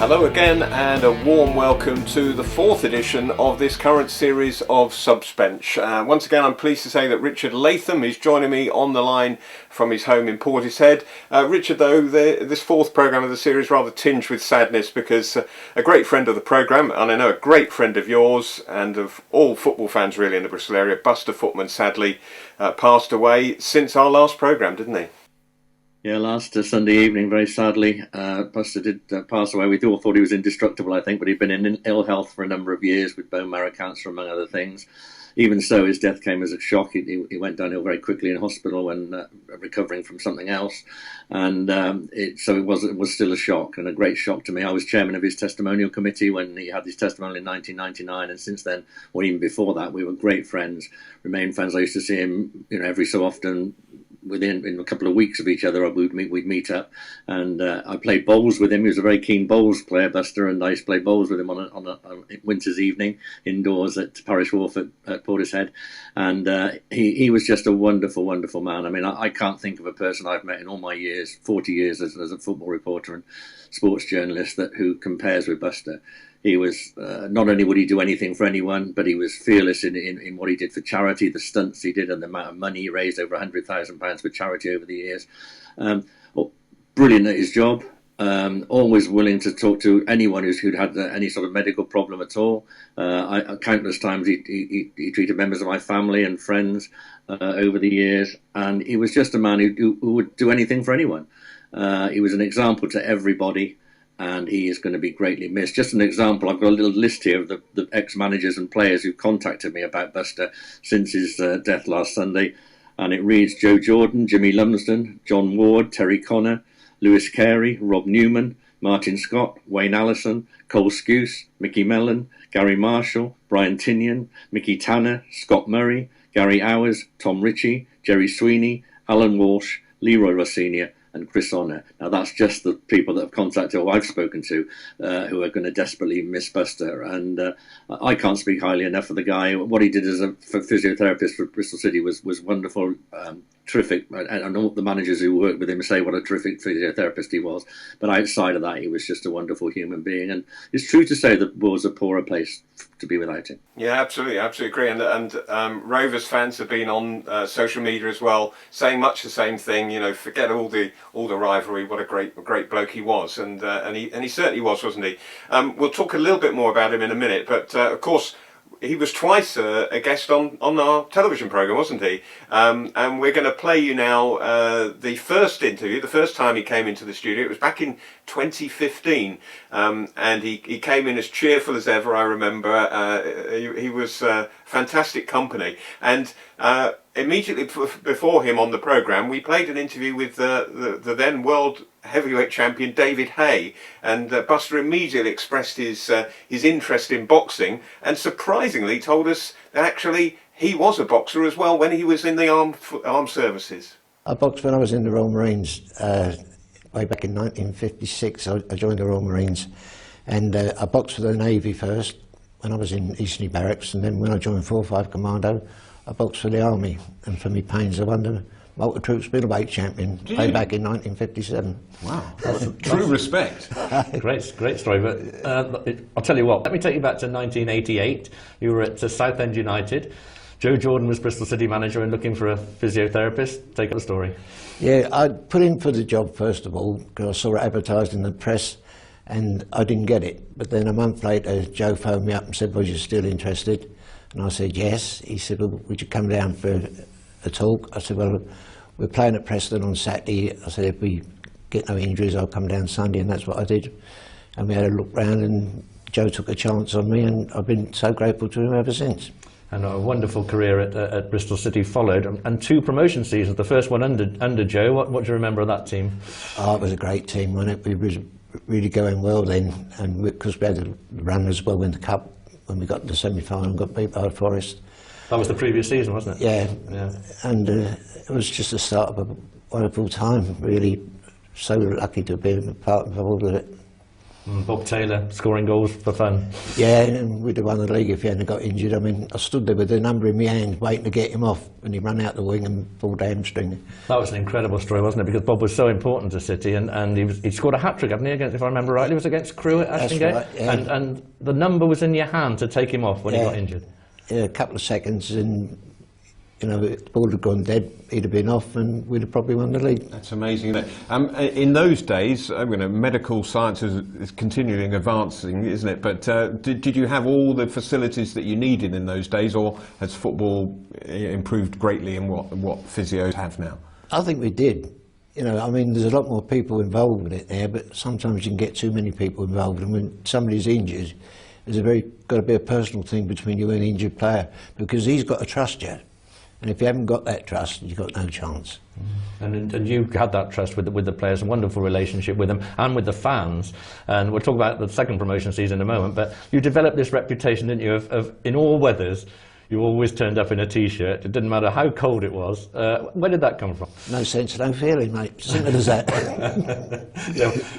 Hello again and a warm welcome to the fourth edition of this current series of Subsbench. Once again I'm pleased to say that Richard Latham is joining me on the line from his home in Portishead. Richard, though, this fourth programme of the series rather tinged with sadness because a great friend of the programme, and I know a great friend of yours and of all football fans really in the Bristol area, Buster Footman, sadly passed away since our last programme, didn't he? Yeah, last Sunday evening, very sadly, Buster did pass away. We all thought he was indestructible, I think, but he'd been in ill health for a number of years with bone marrow cancer, among other things. Even so, his death came as a shock. He went downhill very quickly in hospital when recovering from something else, and so it was still a shock, and a great shock to me. I was chairman of his testimonial committee when he had his testimonial in 1999, and since then, or even before that, we were great friends, remained friends. I used to see him, every so often. In a couple of weeks of each other, we'd meet up, and I played bowls with him. He was a very keen bowls player, Buster, and I used to play bowls with him on a winter's evening indoors at Parish Wharf at Portishead, and he was just a wonderful, wonderful man. I mean, I can't think of a person I've met in all my years, 40 years as a football reporter and sports journalist, who compares with Buster. He was, not only would he do anything for anyone, but he was fearless in what he did for charity, the stunts he did and the amount of money he raised, over £100,000 for charity over the years. Brilliant at his job, always willing to talk to anyone who'd had any sort of medical problem at all. Countless times he treated members of my family and friends over the years, and he was just a man who would do anything for anyone. He was an example to everybody, and he is going to be greatly missed. Just an example, I've got a little list here of the ex-managers and players who contacted me about Buster since his death last Sunday, and it reads: Joe Jordan, Jimmy Lumsden, John Ward, Terry Connor, Lewis Carey, Rob Newman, Martin Scott, Wayne Allison, Cole Skuse, Mickey Mellon, Gary Marshall, Brian Tinian, Mickey Tanner, Scott Murray, Gary Hours, Tom Ritchie, Jerry Sweeney, Alan Walsh, Leroy Rossinia, and Chris Honor. Now that's just the people that have contacted or I've spoken to who are going to desperately miss Buster, and I can't speak highly enough of the guy. What he did as a physiotherapist for Bristol City was wonderful, terrific, and all the managers who worked with him say what a terrific physiotherapist he was, but outside of that he was just a wonderful human being, and it's true to say that was a poorer place to be without him. Yeah, absolutely agree, and Rovers fans have been on social media as well saying much the same thing. Forget all the rivalry, what a great bloke he was, and he certainly was, wasn't he? We'll talk a little bit more about him in a minute, but of course he was twice a guest on our television programme, wasn't he? And we're going to play you now the first interview, the first time he came into the studio. It was back in 2015, and he came in as cheerful as ever, I remember. He was fantastic company, and immediately before him on the programme, we played an interview with the then world heavyweight champion David Haye, and Buster immediately expressed his interest in boxing, and surprisingly told us that actually he was a boxer as well when he was in the armed services. I boxed when I was in the Royal Marines way back in 1956. I joined the Royal Marines, and I boxed for the Navy first when I was in Eastleigh Barracks, and then when I joined 4-5 Commando, I boxed for the Army, and for me pains I won the Malta Troops middleweight champion way back in 1957. Wow, true respect. Great story, but I'll tell you what, let me take you back to 1988. You were at Southend United. Joe Jordan was Bristol City manager and looking for a physiotherapist. Take up the story. Yeah, I put in for the job first of all because I saw it advertised in the press and I didn't get it. But then a month later, Joe phoned me up and said, "Was you still interested?" And I said, "Yes." He said, "Well, would you come down for a talk?" I said, "Well, we're playing at Preston on Saturday." I said, "If we get no injuries, I'll come down Sunday," and that's what I did. And we had a look round and Joe took a chance on me, and I've been so grateful to him ever since. And a wonderful career at Bristol City followed, and 2 promotion seasons, the first one under Joe. What do you remember of that team? Oh, it was a great team, wasn't it? We was really going well then, and because we had the run as well in the Cup, when we got to the semi-final and got beat by Forest. That was the previous season, wasn't it? Yeah. And it was just the start of a wonderful time, really. So lucky to be a part of all of it. Bob Taylor scoring goals for fun. Yeah, and we'd have won the league if he hadn't got injured. I mean, I stood there with the number in my hand waiting to get him off, and he ran out the wing and pulled a hamstring. That was an incredible story, wasn't it? Because Bob was so important to City, and he scored a hat-trick, hadn't he, against, if I remember rightly, it was against Crewe at Ashton Gate? Right, yeah. And the number was in your hand to take him off when he got injured. Yeah, a couple of seconds, and the ball had gone dead, he'd have been off, and we'd have probably won the league. That's amazing, isn't it? In those days, medical science is continuing advancing, isn't it? But did you have all the facilities that you needed in those days, or has football improved greatly in what physios have now? I think we did. I mean, there's a lot more people involved with it there, but sometimes you can get too many people involved, and when somebody's injured, there's got to be a personal thing between you and the injured player, because he's got to trust you. And if you haven't got that trust, you've got no chance. And you had that trust with the players, a wonderful relationship with them and with the fans. And we'll talk about the second promotion season in a moment. But you developed this reputation, didn't you, of in all weathers, you always turned up in a T-shirt. It didn't matter how cold it was. Where did that come from? No sense, no feeling, mate. Simple as that.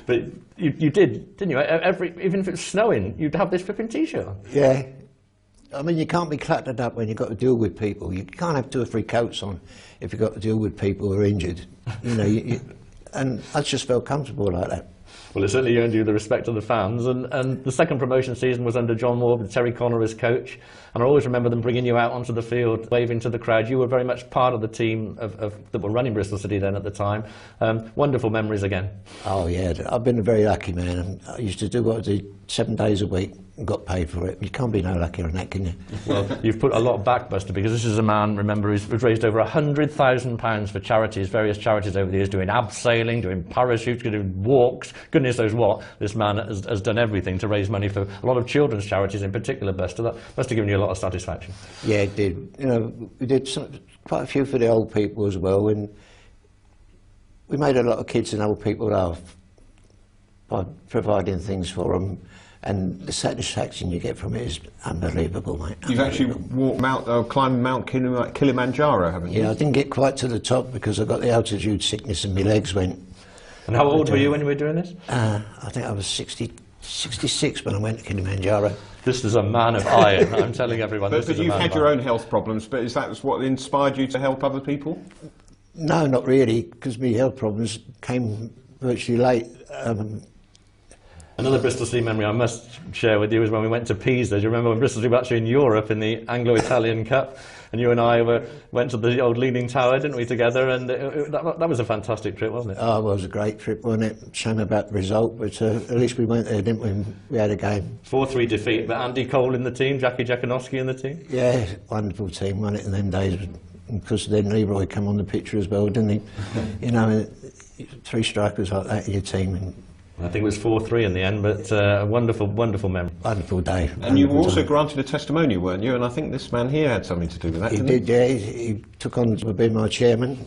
But you did, didn't you? Even if it's snowing, you'd have this flipping T-shirt on. Yeah. I mean, you can't be cluttered up when you've got to deal with people. You can't have 2 or 3 coats on if you've got to deal with people who are injured. And I just felt comfortable like that. Well, it certainly earned you the respect of the fans. And the second promotion season was under John Moore with Terry Connor as coach. And I always remember them bringing you out onto the field, waving to the crowd. You were very much part of the team that were running Bristol City then at the time. Wonderful memories again. Oh, yeah. I've been a very lucky man. I used to do what I did 7 days a week and got paid for it. You can't be no luckier than that, can you? Well, you've put a lot back, Buster, because this is a man, remember, who's raised over £100,000 for charities, various charities over the years, doing abseiling, doing parachutes, doing walks. Goodness knows what. This man has done everything to raise money for a lot of children's charities in particular, Buster. That must have given you a lot of satisfaction. Yeah, it did. We did quite a few for the old people as well, and we made a lot of kids and old people laugh by providing things for them. And the satisfaction you get from it is unbelievable, mate. You've actually climbed Mount Kilimanjaro, haven't you? Yeah, I didn't get quite to the top because I got the altitude sickness and my legs went. And how old were you when you were doing this? I think I was 66 when I went to Kilimanjaro. This is a man of iron, I'm telling everyone. But you've had your own health problems, but is that what inspired you to help other people? No, not really, because my health problems came virtually late. Another Bristol City memory I must share with you is when we went to Pisa. Do you remember when Bristol City were actually in Europe in the Anglo-Italian Cup? And you and I went to the old Leaning Tower, didn't we, together? And that was a fantastic trip, wasn't it? Oh, it was a great trip, wasn't it? Shame about the result, but at least we went there, didn't we? We had a game. 4-3 defeat, but Andy Cole in the team, Jackie Jakanowski in the team? Yeah, wonderful team, wasn't it, in them days? Because then Leroy came on the picture as well, didn't he? 3 strikers like that in your team. And I think it was 4-3 in the end, but a wonderful, wonderful memory. Wonderful day. And you were also granted a testimonial, weren't you? And I think this man here had something to do with that, He didn't did, yeah. He took on to be my chairman.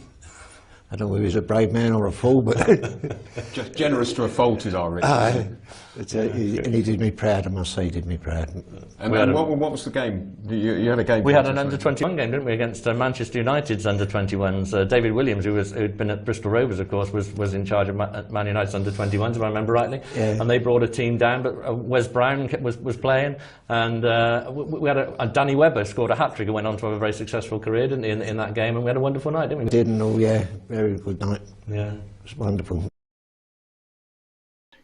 I don't know whether he was a brave man or a fool, but Just generous to a fault is our Rich. and he did me proud, I must say, he did me proud. And what was the game? You had a game. We had an under-21 game, didn't we, against Manchester United's under-21s. David Williams, who'd been at Bristol Rovers, of course, was in charge of Man United's under-21s, if I remember rightly. Yeah. And they brought a team down, but Wes Brown was playing, and we had Danny Webber scored a hat-trick and went on to have a very successful career, didn't he, in that game, and we had a wonderful night, didn't we? Didn't all, yeah. Very good night. Yeah. It was wonderful.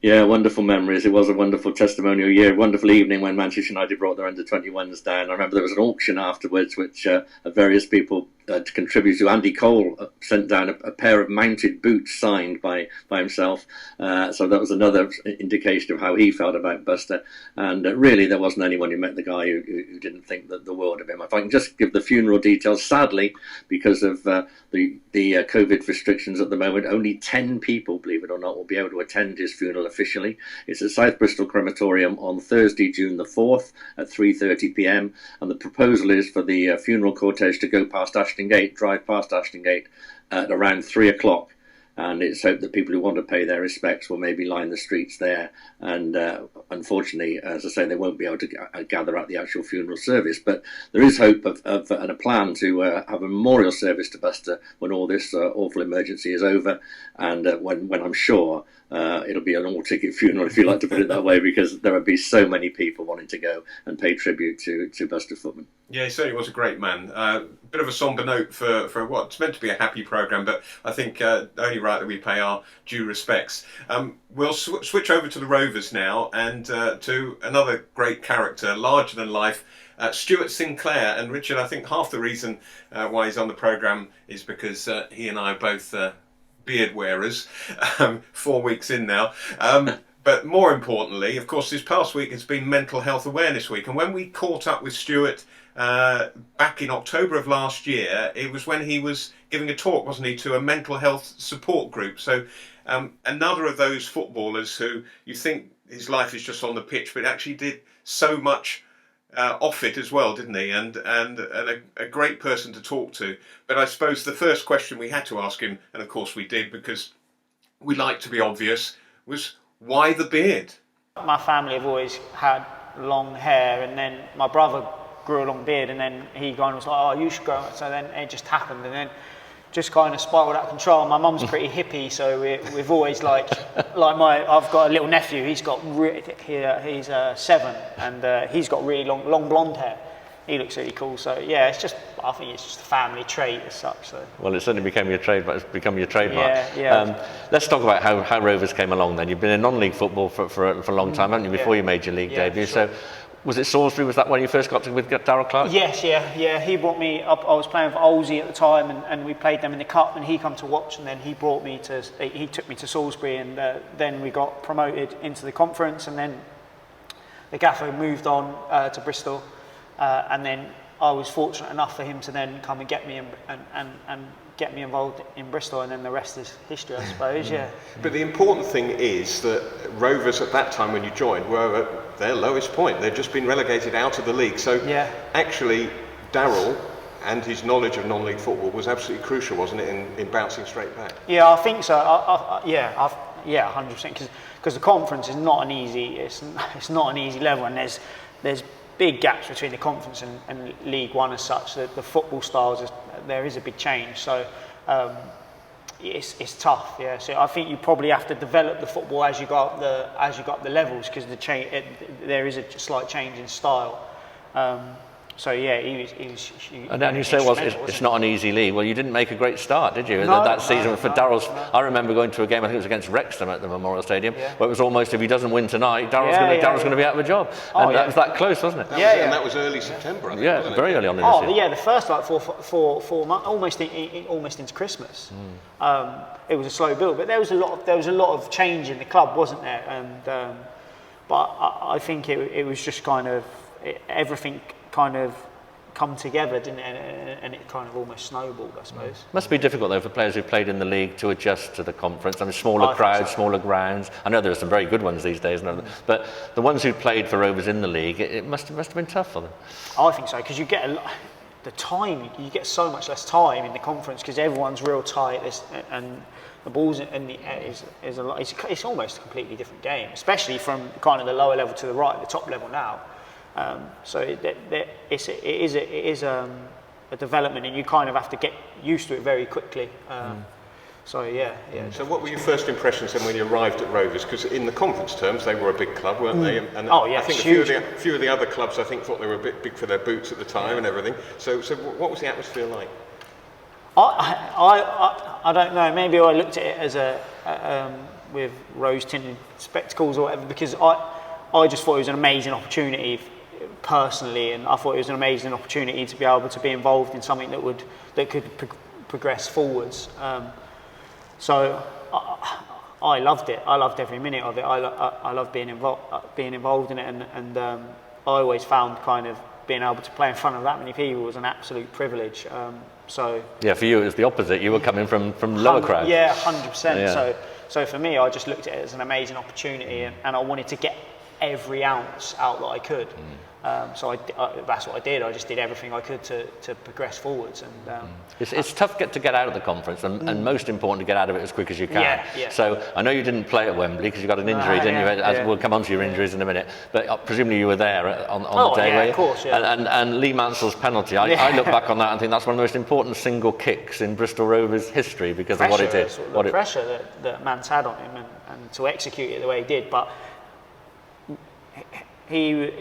Yeah, wonderful memories. It was a wonderful testimonial year, wonderful evening when Manchester United brought their under-21s down. I remember there was an auction afterwards which various people to contribute to. Andy Cole sent down a pair of mounted boots signed by himself. So that was another indication of how he felt about Buster. And really there wasn't anyone who met the guy who didn't think the world of him. If I can just give the funeral details, sadly, because of the COVID restrictions at the moment, only 10 people, believe it or not, will be able to attend his funeral officially. It's at South Bristol Crematorium on Thursday, June the 4th at 3:30 p.m. And the proposal is for the funeral cortege to go past Ashton Gate, drive past Ashton Gate at around 3 o'clock And it's hoped that people who want to pay their respects will maybe line the streets there. And unfortunately, as I say, they won't be able to gather at the actual funeral service. But there is hope of and a plan to have a memorial service to Buster when all this awful emergency is over, and when I'm sure it'll be an all-ticket funeral, if you like to put it that way, because there will be so many people wanting to go and pay tribute to Buster Footman. Yeah, he certainly was a great man. Bit of a somber note for what's meant to be a happy programme, but I think only right that we pay our due respects. We'll switch over to the Rovers now, and to another great character, larger than life, Stuart Sinclair. And Richard, I think half the reason why he's on the programme is because he and I are both beard wearers, 4 weeks in now. But more importantly, of course, this past week has been Mental Health Awareness Week. And when we caught up with Stuart back in October of last year, it was when he was giving a talk, wasn't he, to a mental health support group. So another of those footballers who you think his life is just on the pitch, but actually did so much off it as well, didn't he? And a great person to talk to. But I suppose the first question we had to ask him, and of course we did because we like to be obvious, was why the beard? My family have always had long hair, and then my brother grew a long beard, and then he kind of was like, oh, you should grow it. So then it just happened, and then just kind of spiraled out of control. My mum's pretty hippie, so we've always I've got a little nephew. He's 7, and he's got really long blonde hair. He looks really cool. So yeah, I think it's just a family trait as such. So. Well, it certainly became your trademark. It's become your trademark. Yeah. Let's talk about how Rovers came along. Then you've been in non-league football for a long time, haven't you? Before you made your league debut. Sure. So, was it Salisbury? Was that when you first got to with Darrell Clark? Yes, yeah. He brought me up. I was playing for Olsey at the time, and we played them in the cup. And he come to watch, and then he took me to Salisbury, and then we got promoted into the conference, and then the gaffer moved on to Bristol, and then I was fortunate enough for him to then come and get me and get me involved in Bristol, and then the rest is history, I suppose. Yeah. But the important thing is that Rovers at that time when you joined were at their lowest point. They'd just been relegated out of the league. So actually Darrell and his knowledge of non-league football was absolutely crucial, wasn't it, in bouncing straight back? Yeah, I think so. 100%. Because the conference is not an easy. It's not an easy level, and there's big gaps between the conference and League One as such. The football styles, there is a big change. So it's tough. Yeah. So I think you probably have to develop the football as you go up the levels, because there is a slight change in style. So yeah, he was. And you say, it's not an easy league. Well, you didn't make a great start, did you? No, that season for Darrell's. No. I remember going to a game. I think it was against Wrexham at the Memorial Stadium. Yeah. Where it was almost, if he doesn't win tonight, Darrell's going to be out of a job. And that was that close, wasn't it? And that was early September. I think, wasn't very it? early on in the season. Yeah, the first 4 months, almost into Christmas. It was a slow build, but there was a lot of change in the club, wasn't there? And but I think it was just kind of everything kind of come together, didn't it? And it kind of almost snowballed, I suppose. Must be difficult though for players who played in the league to adjust to the conference. I mean, smaller crowds, smaller grounds. I know there are some very good ones these days, but the ones who played for Rovers in the league, it must have been tough for them. I think so, because you get you get so much less time in the conference because everyone's real tight, and the ball's in the air is a lot. It's almost a completely different game, especially from kind of the lower level to the right, the top level now. So it is a development, and you kind of have to get used to it very quickly. So yeah. So what were your first impressions then when you arrived at Rovers? Because in the conference terms, they were a big club, weren't they? And I think a few of the other clubs, I think, thought they were a bit big for their boots at the time and everything. So what was the atmosphere like? I don't know. Maybe I looked at it as with rose-tinted spectacles or whatever, because I just thought it was an amazing opportunity personally, and I thought it was an amazing opportunity to be able to be involved in something that could progress forwards. So I loved it. I loved every minute of it. I loved being involved in it, and I always found kind of being able to play in front of that many people was an absolute privilege. So yeah, for you it was the opposite. You were coming from lower crowds. Yeah, 100%. So for me, I just looked at it as an amazing opportunity, and I wanted to get every ounce out that I could. So that's what I did. I just did everything I could to progress forwards. And it's tough to get out of the conference, and most important to get out of it as quick as you can. Yeah. So I know you didn't play at Wembley because you got an injury, didn't you? We'll come on to your injuries in a minute. But presumably you were there on the day, were you? Of course, yeah. And Lee Mansell's penalty. I look back on that and think that's one of the most important single kicks in Bristol Rovers history because of what it did. The pressure that Mans had on him and to execute it the way he did, but you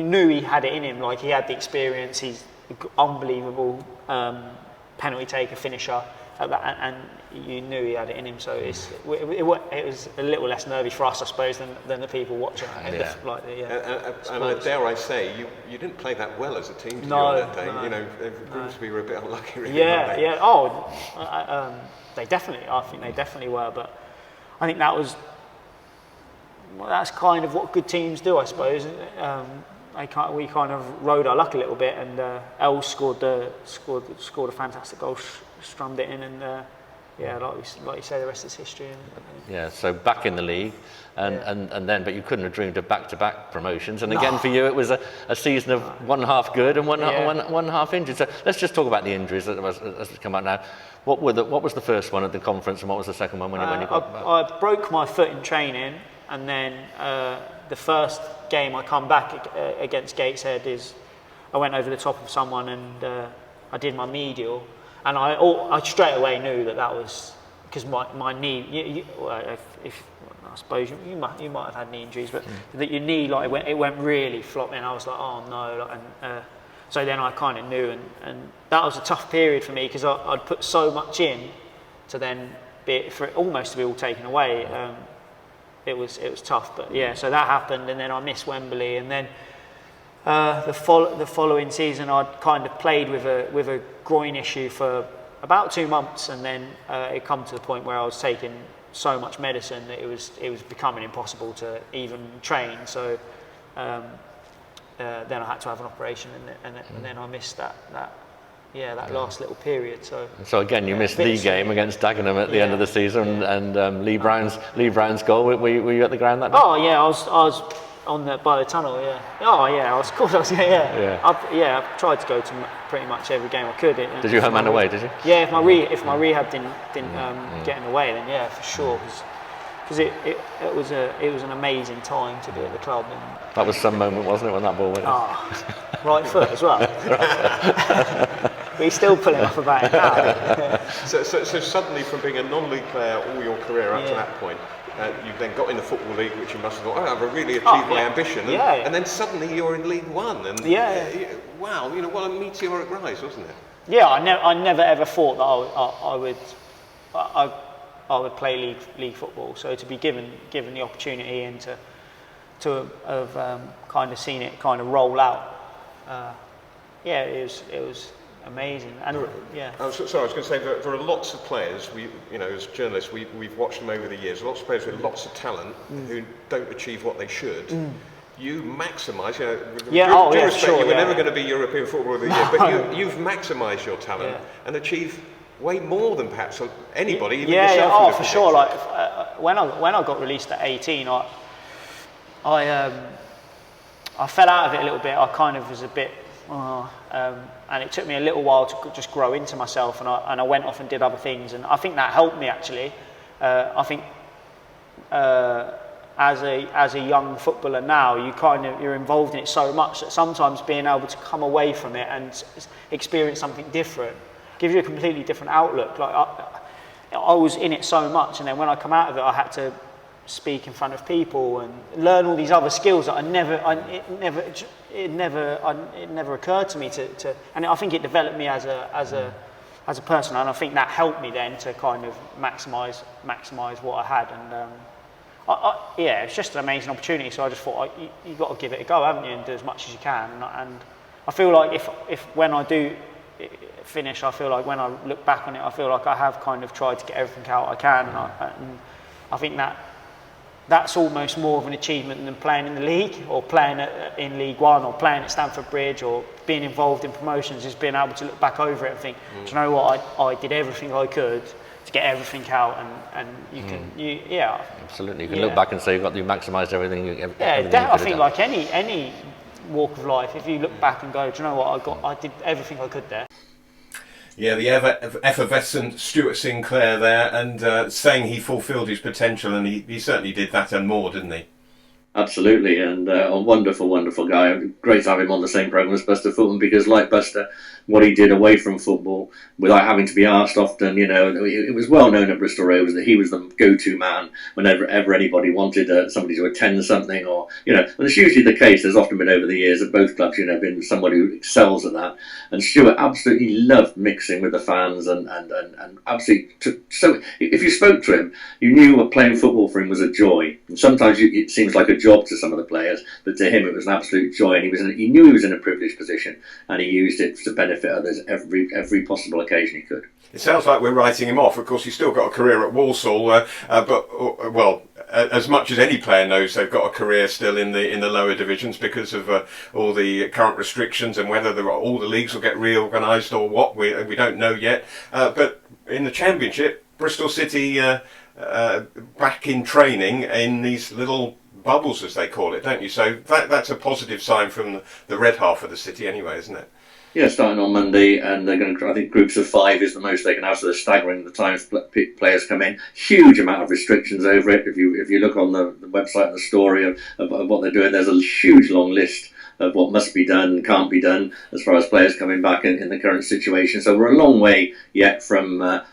knew he had it in him. Like, he had the experience. He's unbelievable penalty taker, finisher, and you knew he had it in him. So it was a little less nervy for us, I suppose, than the people watching. And dare I say, you didn't play that well as a team, did you, on that day? No. You know, Grimsby were a bit unlucky, really. Yeah. Oh, they definitely. I think they definitely were, but I think that's kind of what good teams do, I suppose. We kind of rode our luck a little bit, and Els scored a fantastic goal, strummed it in, and like you say, the rest is history. So back in the league, and then, but you couldn't have dreamed of back-to-back promotions. And again, for you, it was a season of one half good and one half injured. So let's just talk about the injuries as come out now. What was the first one at the conference, and what was the second one when you got back? I broke my foot in training. And then the first game I come back against Gateshead is I went over the top of someone and I did my medial, and I straight away knew that was because my knee. I suppose you might have had knee injuries, but that your knee, like, it went really floppy, and I was like, oh no, so then I kind of knew, and that was a tough period for me because I'd put so much in to then for it almost to be all taken away. It was tough, but so that happened, and then I missed Wembley, and then the following season I'd kind of played with a groin issue for about 2 months, and then it come to the point where I was taking so much medicine that it was becoming impossible to even train. So then I had to have an operation, and then I missed that last little period. So again, you missed the game against Dagenham at the end of the season, and Lee Brown's goal. Were you at the ground that night? Oh yeah, I was on by the tunnel. Yeah. Oh yeah, of course I was. I've tried to go to pretty much every game I could. Did you home and away? Did you? Yeah, if my rehab didn't get in the way, then for sure. Because it was an amazing time to be at the club. And that was some moment, wasn't it, when that ball went? Right foot as well. But he's still pulling off about it now. So suddenly, from being a non-league player all your career up to that point, you then got in the Football League, which you must have thought, I've really achieved my ambition. And then suddenly you're in League One. And wow, what a meteoric rise, wasn't it? Yeah, I never ever thought that I would play league football. So to be given the opportunity and to have kind of seen it kind of roll out, it was amazing. And I was going to say there are lots of players. As journalists, we've watched them over the years. Lots of players with lots of talent who don't achieve what they should. You maximise. You were never going to be European Footballer of the Year, but you've maximised your talent and achieved way more than perhaps anybody. Even yourself. Oh, for sure. Like when I got released at 18, I fell out of it a little bit. I kind of was a bit, and it took me a little while to just grow into myself. And I went off and did other things, and I think that helped me actually. I think as a young footballer now, you're involved in it so much that sometimes being able to come away from it and experience something different gives you a completely different outlook. Like I was in it so much, and then when I come out of it, I had to speak in front of people and learn all these other skills that it never occurred to me to. And I think it developed me as a person, and I think that helped me then to kind of maximise what I had. And it's just an amazing opportunity. So I just thought you got to give it a go, haven't you, and do as much as you can. And I feel like if when I do finish, I feel like when I look back on it, I feel like I have kind of tried to get everything out I can, and I think that's almost more of an achievement than playing in the league or playing in League One or playing at Stamford Bridge or being involved in promotions. Is being able to look back over it and think, do you know what, I did everything I could to get everything out, and you can, yeah. Absolutely, you can look back and say you maximised everything. I think like any walk of life, if you look back and go, do you know what, I did everything I could there. Yeah, the effervescent Stuart Sinclair there, and saying he fulfilled his potential, and he certainly did that and more, didn't he? Absolutely, and a wonderful, wonderful guy. Great to have him on the same programme as Buster Footman, because like Buster, what he did away from football, without having to be asked often, it was well known at Bristol Rovers that he was the go-to man whenever anybody wanted somebody to attend something, or, and it's usually the case. There's often been over the years at both clubs, been somebody who excels at that. And Stuart absolutely loved mixing with the fans, and absolutely so if you spoke to him, you knew what playing football for him was a joy. And sometimes it seems like a job to some of the players, but to him it was an absolute joy, and he knew he was in a privileged position, and he used it to benefit others every possible occasion he could. It sounds like we're writing him off. Of course, he's still got a career at Walsall, but as much as any player knows, they've got a career still in the lower divisions because of all the current restrictions, and whether all the leagues will get reorganised or what, we don't know yet. But in the Championship, Bristol City back in training in these little bubbles, as they call it, don't you? So that's a positive sign from the red half of the city anyway, isn't it? Yeah, starting on Monday, and they're going to, I think groups of 5 is the most they can have, so they're staggering the times players come in. Huge amount of restrictions over it. If you look on the website and the story of what they're doing, there's a huge long list of what must be done and can't be done as far as players coming back in the current situation. So we're a long way yet from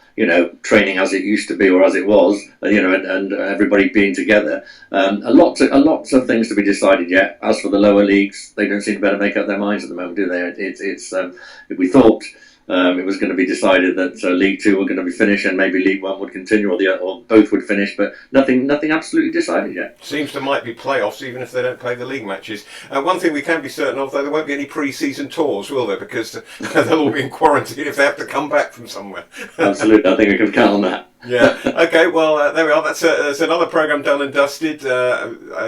training as it used to be or as it was, and everybody being together. A lot of things to be decided yet. As for the lower leagues, they don't seem to better make up their minds at the moment, do they? We thought it was going to be decided that League Two were going to be finished, and maybe League One would continue, or both would finish, but nothing absolutely decided yet. Seems there might be playoffs, even if they don't play the league matches. One thing we can be certain of, though, there won't be any pre-season tours, will there? Because they'll all be in quarantine if they have to come back from somewhere. Absolutely, I think we can count on that. Yeah. Okay. Well, there we are. That's another programme done and dusted.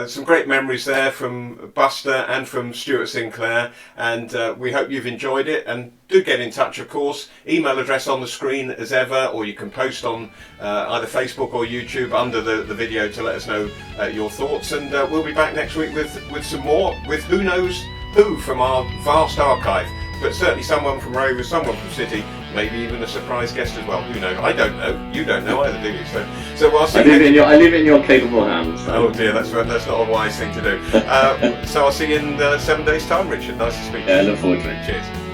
Some great memories there from Buster and from Stuart Sinclair, and we hope you've enjoyed it. And do get in touch, of course. Email address on the screen as ever, or you can post on either Facebook or YouTube under the video to let us know your thoughts. And we'll be back next week with some more, with who knows who from our vast archive. But certainly someone from Rovers, someone from City, maybe even a surprise guest as well. Who knows? I don't know. You don't know either, do you? So I'll see I leave it in your capable hands. So. Oh dear, that's not a wise thing to do. So I'll see you in 7 days' time, Richard. Nice to speak to you. Yeah, look forward to it. Cheers.